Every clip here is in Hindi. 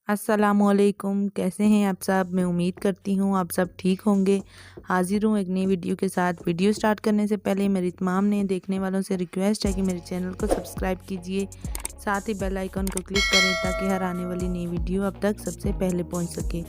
अस्सलामुअलैकुम, कैसे हैं आप सब। मैं उम्मीद करती हूँ आप सब ठीक होंगे। हाजिर हूँ एक नई वीडियो के साथ। वीडियो स्टार्ट करने से पहले मेरी तमाम नए देखने वालों से रिक्वेस्ट है कि मेरे चैनल को सब्सक्राइब कीजिए, साथ ही बेल आइकन को क्लिक करें ताकि हर आने वाली नई वीडियो अब तक सबसे पहले पहुँच सके।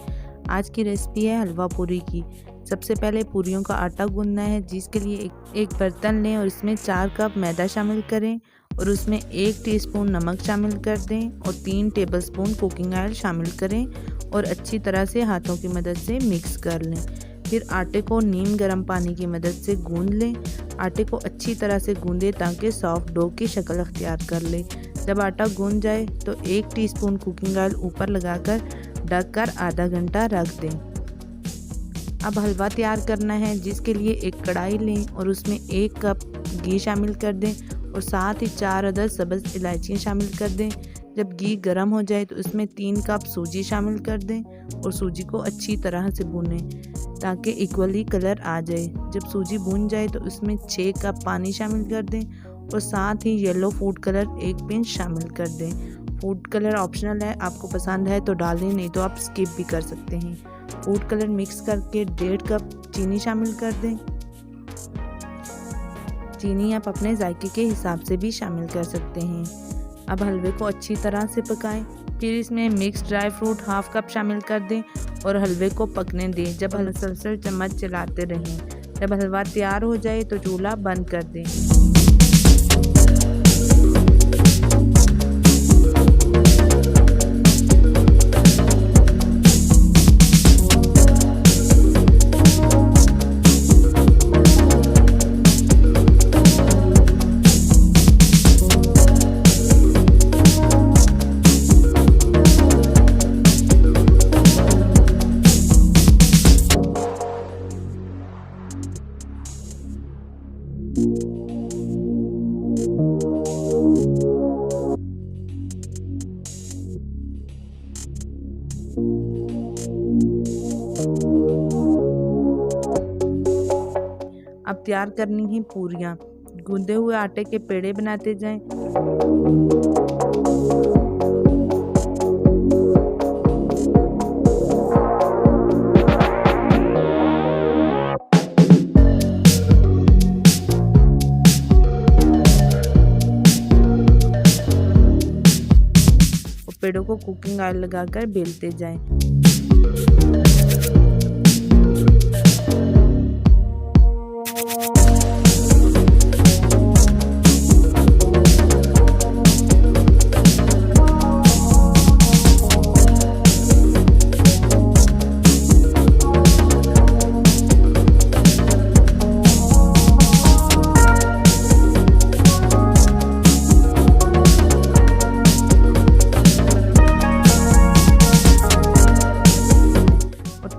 आज की रेसिपी है हलवा पूरी की। सबसे पहले पूरियों का आटा गूंदना है, जिसके लिए एक बर्तन लें और इसमें 4 कप मैदा शामिल करें और उसमें 1 टीस्पून नमक शामिल कर दें और 3 टेबलस्पून कुकिंग ऑयल शामिल करें और अच्छी तरह से हाथों की मदद से मिक्स कर लें। फिर आटे को नीम गर्म पानी की मदद से गूंद लें। आटे को अच्छी तरह से गूंदें ताकि सॉफ्ट डो की शक्ल अख्तियार कर ले। जब आटा गूंद जाए तो 1 टीस्पून कुकिंग ऑयल ऊपर लगाकर ढककर आधा घंटा रख दें। अब हलवा तैयार करना है, जिसके लिए एक कढ़ाई लें और उसमें 1 कप घी शामिल कर दें और साथ ही 4 अदद सब्ज़ इलायचियाँ शामिल कर दें। जब घी गर्म हो जाए तो उसमें 3 कप सूजी शामिल कर दें और सूजी को अच्छी तरह से भूनें ताकि इक्वली कलर आ जाए। जब सूजी भून जाए तो उसमें 6 कप पानी शामिल कर दें और साथ ही येलो फूड कलर 1 पिंच शामिल कर दें। फूड कलर ऑप्शनल है, आपको पसंद है तो डाल दें, नहीं तो आप स्किप भी कर सकते हैं। फूड कलर मिक्स करके 1.5 कप चीनी शामिल कर दें। चीनी आप अपने जायके के हिसाब से भी शामिल कर सकते हैं। अब हलवे को अच्छी तरह से पकाएं। फिर इसमें मिक्स ड्राई फ्रूट 1/2 कप शामिल कर दें और हलवे को पकने दें। जब मुसलसल चम्मच चलाते रहें। जब हलवा तैयार हो जाए तो चूल्हा बंद कर दें। अब तैयार करनी है पूरियाँ। गूंदे हुए आटे के पेड़े बनाते जाएं। और पेड़ों को कुकिंग ऑयल लगाकर बेलते जाएं।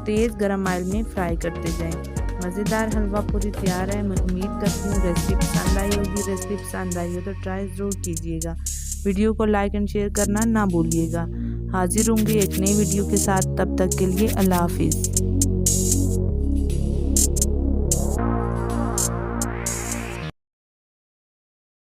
तेज़ गरम ऑयल में फ्राई करते जाएं। मज़ेदार हलवा पूरी तैयार है। मैं उम्मीद करती हूँ रेसिपी पसंद आई होगी। रेसिपी पसंद आई हो तो ट्राई ज़रूर कीजिएगा। वीडियो को लाइक एंड शेयर करना ना भूलिएगा। हाजिर होंगी एक नई वीडियो के साथ, तब तक के लिए अल्लाह हाफिज़।